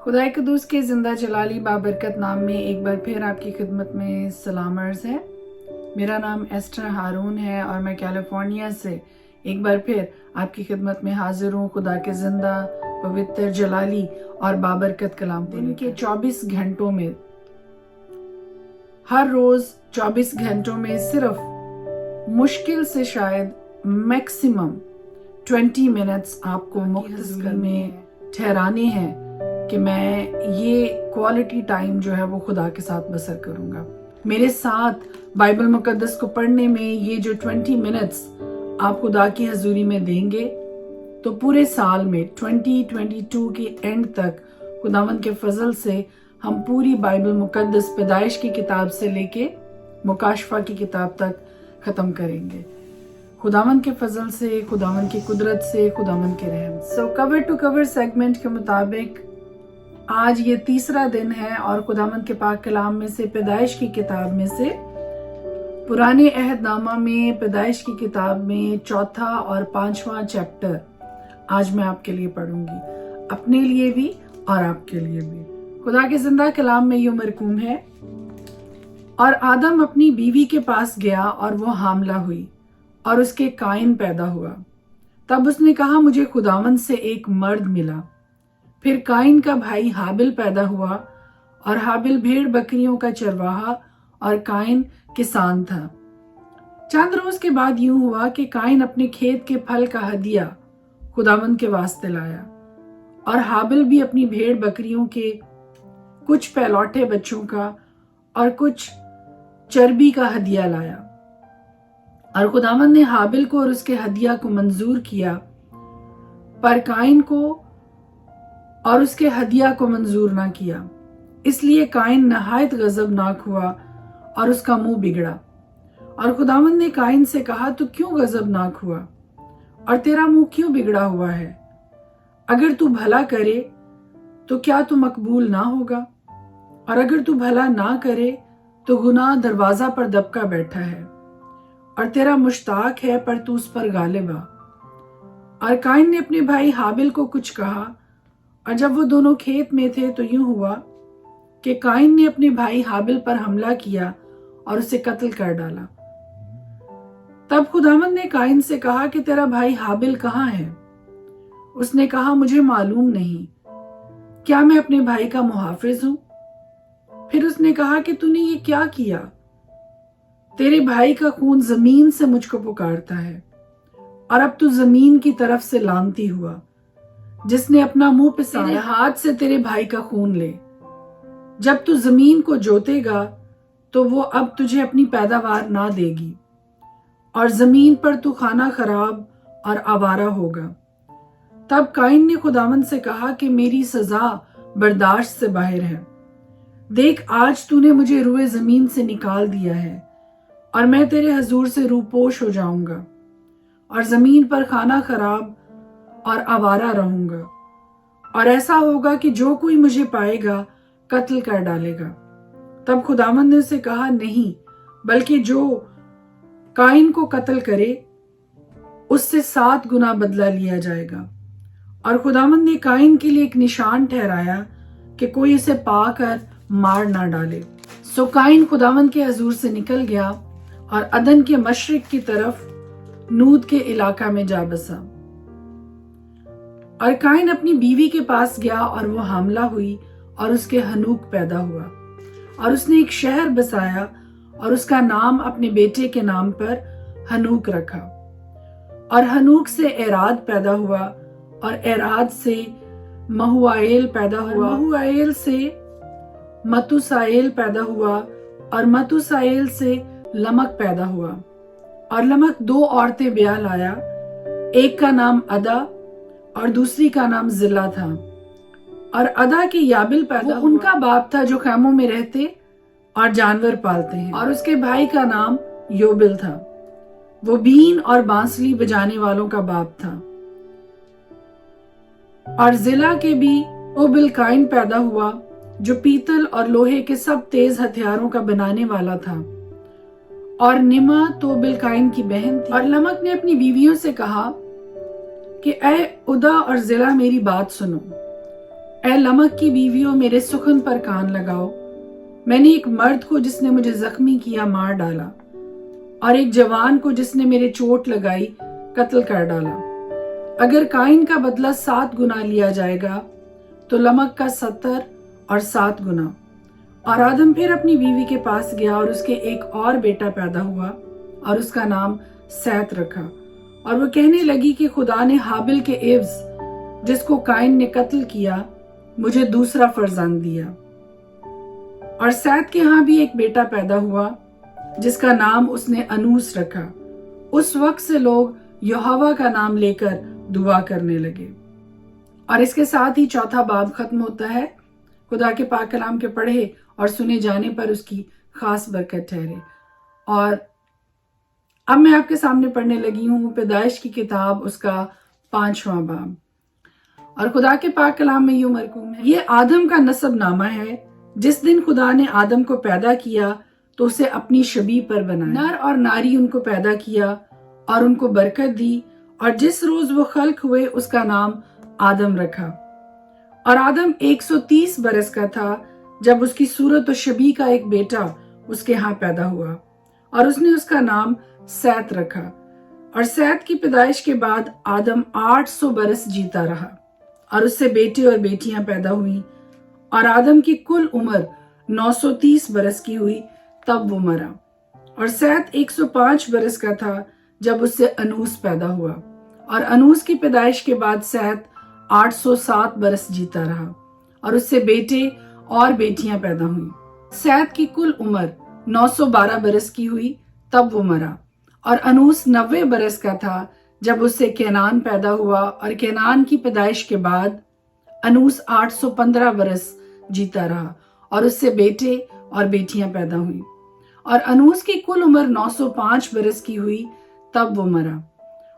खुदाए कदूस के जिंदा जलाली बाबरकत नाम में एक बार फिर आपकी खिदमत में सलाम अर्ज़ है। मेरा नाम एस्टर हारून है और मैं कैलिफोर्निया से एक बार फिर आपकी खिदमत में हाजिर हूँ खुदा के जिंदा पवित्र जलाली और बाबरकत कलाम। दिन के 24 घंटों में, हर रोज 24 घंटों में सिर्फ मुश्किल से शायद मैक्सिमम 20 मिनट्स आपको मुख्तसर में ठहराने हैं कि मैं ये क्वालिटी टाइम जो है वो खुदा के साथ बसर करूंगा। मेरे साथ बाइबल मुकद्दस को पढ़ने में ये जो 20 मिनट्स आप खुदा की हजूरी में देंगे तो पूरे साल में 2022 के एंड तक खुदावंद के फजल से हम पूरी बाइबल मुकद्दस पैदाइश की किताब से लेके मुकाशफा की किताब तक खत्म करेंगे। खुदावंद के फजल से, खुदावंद की कुदरत से, खुदावंद के रहम। So cover to cover segment के मुताबिक आज ये तीसरा दिन है और खुदावंद के पाक कलाम में से पैदाइश की किताब में से पुराने अहदनामा में पैदाइश की किताब में चौथा और 5वां चैप्टर आज मैं आपके लिए पढ़ूंगी, अपने लिए भी और आपके लिए भी। खुदा के जिंदा कलाम में यूं मरकूम है, और आदम अपनी बीवी के पास गया और वो हामला हुई और उसके काइन पैदा हुआ। तब उसने कहा, मुझे खुदावंद से एक मर्द मिला। फिर काइन का भाई हाबिल पैदा हुआ और हाबिल भेड़ बकरियों का चरवाहा और काइन किसान था। चंद रोज के बाद यूं हुआ कि काइन अपने खेत के फल का हदिया खुदावंद के वास्ते लाया और हाबिल भी अपनी भेड़ बकरियों के कुछ पहलौठे बच्चों का और कुछ चर्बी का हदिया लाया। और खुदावंद ने हाबिल को और उसके हदिया को मंजूर किया, पर काइन को और उसके हदिया को मंजूर ना किया। इसलिए काइन नहायत गजबनाक हुआ और उसका मुंह बिगड़ा। और खुदावंद ने काइन से कहा, तू क्यों गजबनाक हुआ और तेरा मुंह क्यों बिगड़ा हुआ है? अगर तू भला करे तो क्या तू मकबूल ना होगा, और अगर तू भला ना करे तो गुनाह दरवाजा पर दबका बैठा है और तेरा मुश्ताक है पर तू उस पर गालिब आ। और काइन ने अपने भाई हाबिल को कुछ कहा, और जब वो दोनों खेत में थे तो यूं हुआ कि काइन ने अपने भाई हाबिल पर हमला किया और उसे कत्ल कर डाला। तब खुदावंद ने काइन से कहा कि तेरा भाई हाबिल कहाँ है? उसने कहा, मुझे मालूम नहीं, क्या मैं अपने भाई का मुहाफिज हूं? फिर उसने कहा कि तूने ये क्या किया? तेरे भाई का खून जमीन से मुझको पुकारता है, और अब तू जमीन की तरफ से लानती हुआ, जिसने अपना मुंह पिसाया, तेरे हाथ से तेरे भाई का खून ले। जब तू जमीन को जोतेगा तो वो अब तुझे अपनी पैदावार ना देगी, और जमीन पर तू खाना खराब और आवारा होगा। तब काइन ने खुदावंद से कहा कि मेरी सजा बर्दाश्त से बाहर है। देख, आज तूने मुझे रुए जमीन से निकाल दिया है, और मैं तेरे हजूर से रूपोश हो जाऊंगा और जमीन पर खाना खराब और आवारा रहूंगा। और ऐसा होगा कि जो कोई मुझे पाएगा कत्ल कर डालेगा। तब खुदावंद ने उसे कहा, नहीं, बल्कि जो काइन को कत्ल करे उससे 7 गुना बदला लिया जाएगा। और खुदावंद ने काइन के लिए एक निशान ठहराया कि कोई उसे पाकर मार ना डाले। सो काइन खुदावंद के हजूर से निकल गया और अदन के मशरिक की तरफ नूद के इलाका में जा बसा। और काइन अपनी बीवी के पास गया और वो हामला हुई और उसके हनूक पैदा हुआ, और उसने एक शहर बसाया और उसका नाम अपने बेटे के नाम पर हनूक रखा। और हनूक से एराद पैदा हुआ, और एराद से महुआएल पैदा हुआ, महुआएल से मतुसाएल पैदा हुआ, और मतुसाएल से लमक पैदा हुआ। और लमक 2 औरतें ब्याह लाया, एक का नाम अदा और दूसरी का नाम जिला था। और अदा के याबिल पैदा हुआ, उनका बाप था जो खैमों में रहते और जानवर पालते हैं। और उसके भाई का नाम योबिल था, वो बीन और बांसुरी बजाने वालों का बाप था। और जिला के भी ओबिल काइन पैदा हुआ, जो पीतल और लोहे के सब तेज हथियारों का बनाने वाला था। और निमा तो बिलकाइन की बहन थी। और लमक ने अपनी बीवियों से कहा कि ऐ उदा और जिला, मेरी बात सुनो। اے لمک کی بیویوں میرے سخن پر کان لگاؤ، میں نے ایک مرد کو جس نے مجھے زخمی کیا مار ڈالا، اور ایک جوان کو جس نے میرے چوٹ لگائی قتل کر ڈالا۔ اگر قائن کا بدلہ 7 گنا لیا جائے گا تو لمک کا 70 اور 7 گنا۔ اور آدم پھر اپنی بیوی کے پاس گیا اور اس کے ایک اور بیٹا پیدا ہوا اور اس کا نام سیت رکھا، اور وہ کہنے لگی کہ خدا نے حابل کے عوض جس کو قائن نے قتل کیا مجھے دوسرا فرزند دیا۔ اور سیت کے ہاں بھی ایک بیٹا پیدا ہوا جس کا نام اس نے انوس رکھا۔ اس وقت سے لوگ یہوہ کا نام لے کر دعا کرنے لگے۔ اور اس کے ساتھ ہی 4 باب ختم ہوتا ہے۔ خدا کے پاک کلام کے پڑھے اور سنے جانے پر اس کی خاص برکت ٹھہرے۔ اور اب میں آپ کے سامنے پڑھنے لگی ہوں پیدائش کی کتاب اس کا 5واں باب، اور خدا کے پاک کلام میں یوں مرقوم ہے، یہ آدم کا نسب نامہ ہے۔ جس دن خدا نے آدم کو پیدا کیا تو اسے اپنی شبیہ پر بنایا، نر اور ناری ان کو پیدا کیا اور ان کو برکت دی، اور جس روز وہ خلق ہوئے اس کا نام آدم رکھا۔ اور آدم 130 برس کا تھا جب اس کی صورت و شبیہ کا ایک بیٹا اس کے ہاں پیدا ہوا، اور اس نے اس کا نام سیت رکھا۔ اور سیت کی پیدائش کے بعد آدم 800 برس جیتا رہا، اور اس سے بیٹے اور بیٹیاں پیدا ہوئیں، اور آدم کی کل عمر 930 برس کی ہوئی تب وہ مرا۔ اور سیت 105 برس کا تھا جب اس سے انوس پیدا ہوا، اور انوس کی پیدائش کے بعد سیت 807 برس جیتا رہا، اور اس سے بیٹے اور بیٹیاں پیدا ہوئیں۔ سیت کی کل عمر 912 برس کی ہوئی تب وہ مرا، اور انوس 90 برس کا تھا جب اس سے کینان پیدا ہوا، اور کینان کی پیدائش کے بعد انوس 815 برس جیتا رہا، اور اس سے بیٹے اور بیٹیاں پیدا ہوئیں۔ اور انوس کی کل عمر 905 برس کی ہوئی تب وہ مرا،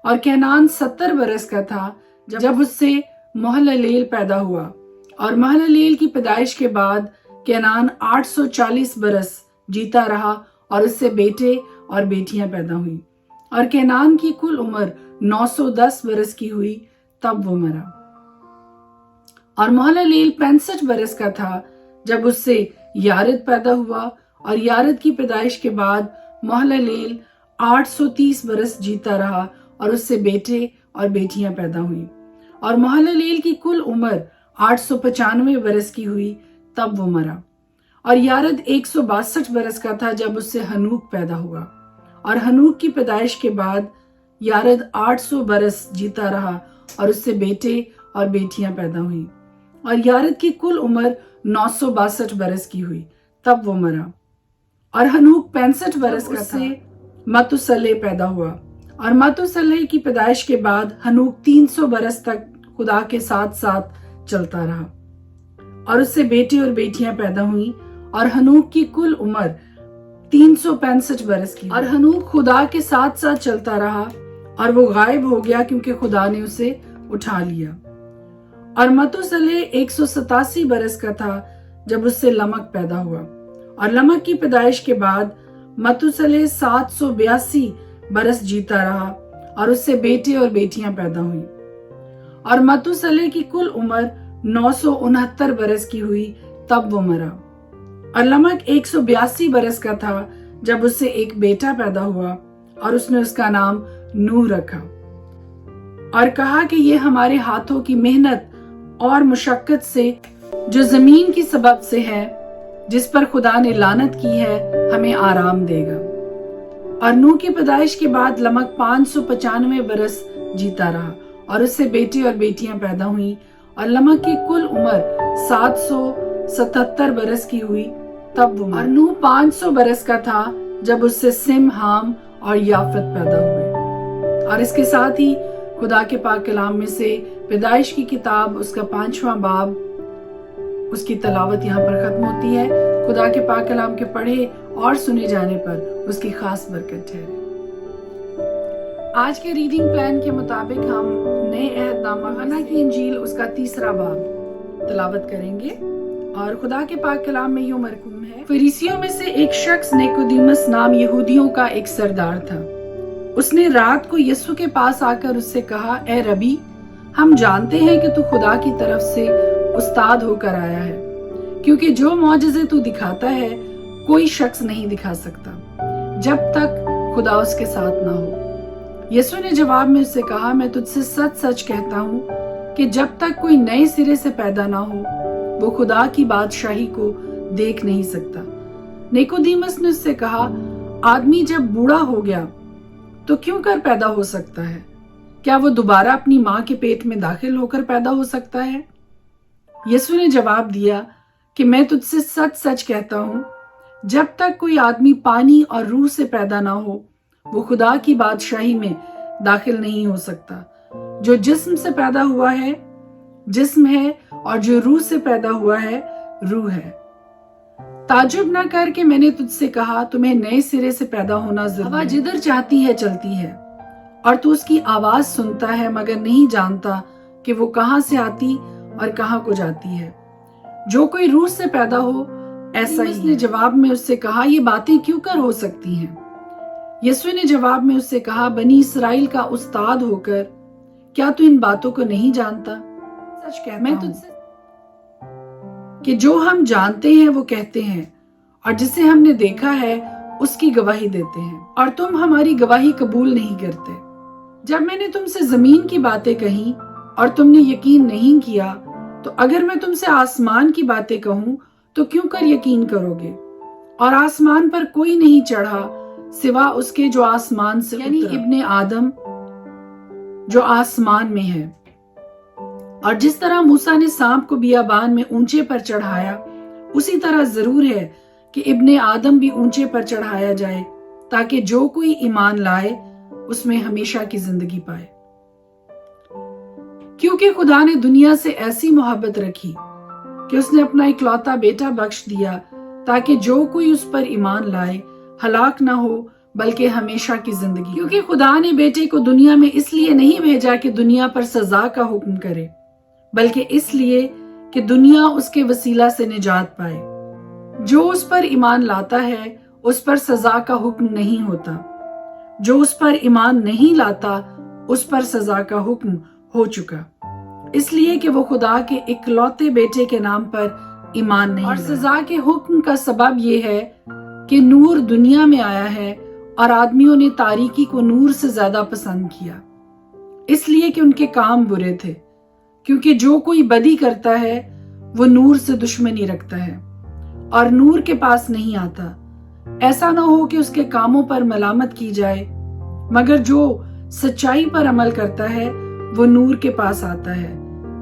اور کینان 70 برس کا تھا جب اس سے مہللیل پیدا ہوا، اور مہللیل کی پیدائش کے بعد کینان 840 برس جیتا رہا، اور اس سے بیٹے اور بیٹیاں پیدا ہوئیں۔ اور کینان کی کل عمر 910 برس کی ہوئی تب وہ مرا، اور مہللیل 65 برس کا تھا جب اس سے یارد پیدا ہوا، اور یارد کی پیدائش کے بعد مہللیل 830 برس جیتا رہا، اور اس سے بیٹے اور بیٹیاں پیدا ہوئیں۔ اور مہللیل کی کل عمر 895 برس کی ہوئی تب وہ مرا، اور یارد 162 برس کا تھا جب اس سے ہنوک پیدا ہوا، اور ہنوک کی پیدائش کے بعد یارد 800 برس جیتا رہا، اور اس سے بیٹے اور بیٹیاں پیدا ہوئیں۔ اور یارد کی کل عمر 962 برس کی ہوئی تب وہ مرا، اور ہنوک 65 برس کا تھا متوسلح پیدا ہوا، اور متوسلح کی پیدائش کے بعد ہنوک 300 برس تک خدا کے ساتھ ساتھ چلتا رہا، اور اس سے بیٹے اور بیٹیاں پیدا ہوئیں۔ اور ہنوک کی کل عمر 365 برس کی، اور ہنوک خدا کے ساتھ ساتھ چلتا رہا، اور وہ غائب ہو گیا کیونکہ خدا نے اسے اٹھا لیا۔ اور متوسلح 187 برس کا تھا جب اس سے لمک پیدا ہوا، اور لمک کی پیدائش کے بعد متوسلح 782 برس جیتا رہا، اور اس سے بیٹے اور بیٹیاں پیدا ہوئیں۔ اور متوسلح کی کل عمر 969 برس کی ہوئی تب وہ مرا، اور لمک 182 برس کا تھا جب اس سے ایک بیٹا پیدا ہوا، اور اس نے اس کا نام نوح رکھا، اور کہا کہ یہ ہمارے ہاتھوں کی محنت اور مشقت سے جو زمین کی سبب سے ہے، جس پر خدا نے لعنت کی ہے، ہمیں آرام دے گا۔ اور نوح کی پیدائش کے بعد لمک 595 برس جیتا رہا، اور اس سے بیٹے اور بیٹیاں پیدا ہوئیں، اور لمک کی کل عمر 777 برس کی ہوئی تب وہ مرا۔ اور نوح 500 برس کا تھا جب اس سے سم، حام اور یافت پیدا ہوئے۔ اور اس کے ساتھ ہی خدا کے پاک کلام میں سے پیدائش کی کتاب اس کا 5واں باب، اس کی تلاوت یہاں پر ختم ہوتی ہے۔ خدا کے پاک کلام کے پڑھے اور سنے جانے پر اس کی خاص برکت ٹھہرے۔ آج کے ریڈنگ پلان کے مطابق ہم نئے عہد نامہ یوحنا کی انجیل اس کا 3 باب تلاوت کریں گے، اور خدا کے پاک کلام میں یوں مرقوم ہے، فریسیوں میں سے ایک شخص نیکودیمس نام یہودیوں کا ایک سردار تھا۔ اس نے رات کو یسوع کے پاس آ کر اس سے کہا، اے ربی، ہم جانتے ہیں کہ تو خدا کی طرف سے उस्ताद होकर आया है, क्योंकि जो मौजज़े तू दिखाता है कोई शख्स नहीं दिखा सकता जब तक खुदा उसके साथ ना हो। यीशु ने जवाब में उससे कहा, मैं तुझसे सच सच कहता हूँ कि जब तक कोई नए सिरे से पैदा ना हो वो खुदा की बादशाही को देख नहीं सकता। निकोदेमस ने उससे कहा, आदमी जब बूढ़ा हो गया तो क्यों कर पैदा हो सकता है? क्या वो दोबारा अपनी माँ के पेट में दाखिल होकर पैदा हो सकता है? यीशु ने जवाब दिया कि मैं तुझसे सच सच कहता हूँ, जब तक कोई आदमी पानी और रूह से पैदा ना हो वो खुदा की बादशाही में दाखिल नहीं हो सकता। जो जिस्म से पैदा हुआ है जिस्म है, और जो रूह से पैदा हुआ है रूह है। ताजुब ना कर के मैंने तुझसे कहा, तुम्हें नए सिरे से पैदा होना जरूरी है। हवा जिधर चाहती है चलती है और तू उसकी आवाज सुनता है मगर नहीं जानता कि वो कहाँ से आती और कहाँ को जाती है। जो कोई रूह से पैदा हो ऐसा ही। उसने जवाब में उससे कहा, ये बातें क्यों कर हो सकती हैं? यीशु ने जवाब में उससे कहा, बनी इसराइल का उस्ताद होकर क्या तू इन बातों को नहीं जानता? सच कहता मैं तुझसे कि जो हम जानते हैं वो कहते हैं और जिसे हमने देखा है उसकी गवाही देते हैं, और तुम हमारी गवाही कबूल नहीं करते। जब मैंने तुमसे जमीन की बातें कही और तुमने यकीन नहीं किया, तो अगर मैं तुमसे आसमान की बातें कहूं तो क्यों कर यकीन करोगे? और आसमान पर कोई नहीं चढ़ा सिवा उसके जो आसमान से यानी इब्ने आदम जो आसमान में है। और जिस तरह मूसा ने सांप को बियाबान में ऊंचे पर चढ़ाया, उसी तरह जरूर है कि इब्ने आदम भी ऊंचे पर चढ़ाया जाए, ताकि जो कोई ईमान लाए उसमें हमेशा की जिंदगी पाए। क्योंकि खुदा ने दुनिया से ऐसी मोहब्बत रखी कि उसने अपना इकलौता बेटा बख्श दिया, ताकि जो कोई उस पर ईमान लाए हलाक ना हो बल्कि हमेशा की जिंदगी। क्योंकि खुदा ने बेटे को दुनिया में इसलिए नहीं भेजा कि दुनिया पर सजा का हुक्म करे, बल्कि इसलिए कि दुनिया उसके वसीला से निजात पाए। जो उस पर ईमान लाता है उस पर सजा का हुक्म नहीं होता, जो उस पर ईमान नहीं लाता उस पर सजा का हुक्म हो चुका, इसलिए कि वो खुदा के इकलौते बेटे के नाम पर ईमान नहीं। और सजा के हुक्म का सबब ये है कि नूर दुनिया में आया है और आदमियों ने तारीकी को नूर से ज्यादा पसंद किया, इसलिए कि उनके काम बुरे थे। क्योंकि जो कोई बदी करता है वो नूर से दुश्मनी रखता है और नूर के पास नहीं आता, ऐसा ना हो कि उसके कामों पर मलामत की जाए। मगर जो सच्चाई पर अमल करता है वो नूर के पास आता है,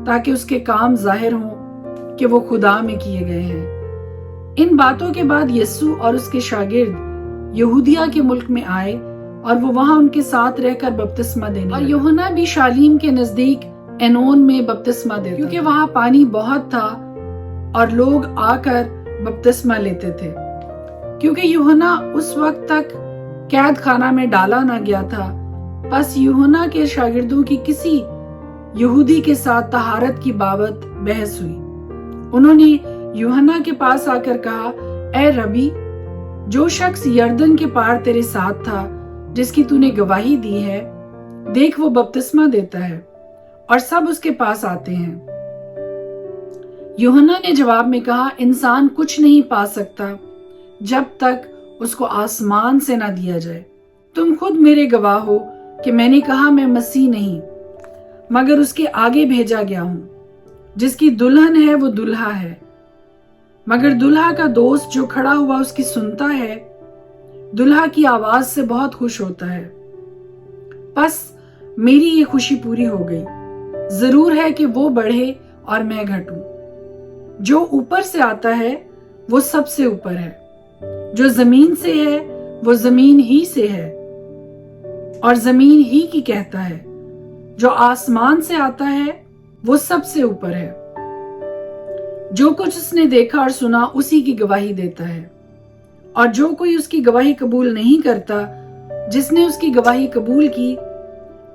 ताकि उसके काम जाहिर हों कि वो खुदा में किए गए हैं। इन बातों के बाद यीशु और उसके शागिर्द यहूदिया के मुल्क में आए और वो वहां उनके साथ रहकर बपतिस्मा देने और यूहन्ना भी शालीम के नजदीक एनोन में बपतिस्मा देता, क्योंकि वहां पानी बहुत था और लोग आकर बपतिस्मा लेते थे। क्योंकि यूहन्ना उस वक्त तक कैद खाना में डाला ना गया था, बस यूहन्ना के शागिर्दों की किसी यहूदी के साथ तहारत की बाबत बहस हुई। उन्होंने यूहन्ना के पास आकर कहा, ए रबी, जो शख्स यर्दन के पार तेरे साथ था, जिसकी तूने गवाही दी है, देख वो बपतिस्मा देता है और सब उसके पास आते हैं। यूहन्ना ने जवाब में कहा, इंसान कुछ नहीं पा सकता जब तक उसको आसमान से ना दिया जाए। तुम खुद मेरे गवाह हो कि मैंने कहा मैं मसीह नहीं मगर उसके आगे भेजा गया हूं। जिसकी दुल्हन है वो दुल्हा है, मगर दुल्हा का दोस्त जो खड़ा हुआ उसकी सुनता है, दुल्हा की आवाज से बहुत खुश होता है। बस मेरी ये खुशी पूरी हो गई। जरूर है कि वो बढ़े और मैं घटूं। जो ऊपर से आता है वो सबसे ऊपर है, जो जमीन से है वो जमीन ही से है और जमीन ही की कहता है। जो आसमान से आता है वो सबसे ऊपर है। जो कुछ उसने देखा और सुना उसी की गवाही देता है, और जो कोई उसकी गवाही कबूल नहीं करता, जिसने उसकी गवाही कबूल की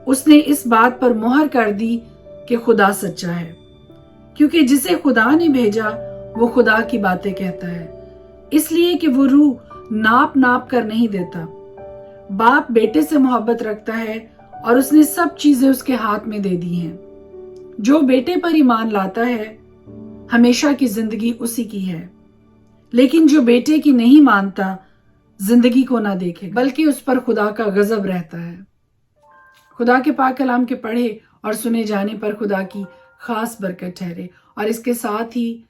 उसने इस बात पर मोहर कर दी कि खुदा सच्चा है। क्योंकि जिसे खुदा ने भेजा वो खुदा की बातें कहता है, इसलिए कि वो रूह नाप नाप कर नहीं देता। बाप बेटे से मोहब्बत रखता है और उसने सब चीजें उसके हाथ में दे दी हैं। जो बेटे पर ईमान लाता है हमेशा की जिंदगी उसी की है, लेकिन जो बेटे की नहीं मानता जिंदगी को ना देखे, बल्कि उस पर खुदा का गजब रहता है। खुदा के पाक कलाम के पढ़े और सुने जाने पर खुदा की खास बरकत ठहरे। और इसके साथ ही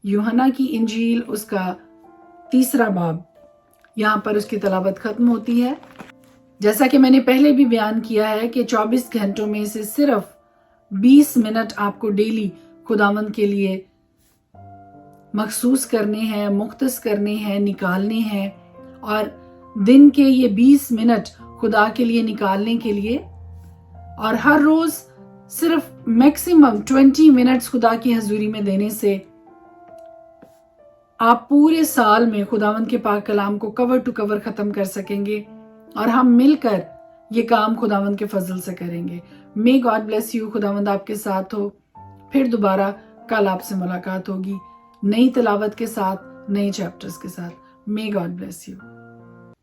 यूहन्ना की इंजील उसका 3 बाब, यहाँ पर उसकी तलावत खत्म होती है। जैसा कि मैंने पहले भी बयान किया है कि 24 घंटों में से सिर्फ 20 मिनट आपको डेली खुदावंद के लिए मखसूस करने हैं, मुख्तस करने हैं, निकालने हैं। और दिन के ये 20 मिनट खुदा के लिए निकालने के लिए और हर रोज सिर्फ मैक्सिमम 20 मिनट्स खुदा की हजूरी में देने से आप पूरे साल में खुदावंद के पाक कलाम को कवर टू कवर खत्म कर सकेंगे और हम मिलकर ये काम खुदावंद के फजल से करेंगे। May God bless you. खुदावंद आपके साथ हो। फिर दोबारा कल आपसे मुलाकात होगी नई तिलावत के साथ, नए चैप्टर्स के साथ। May God bless you.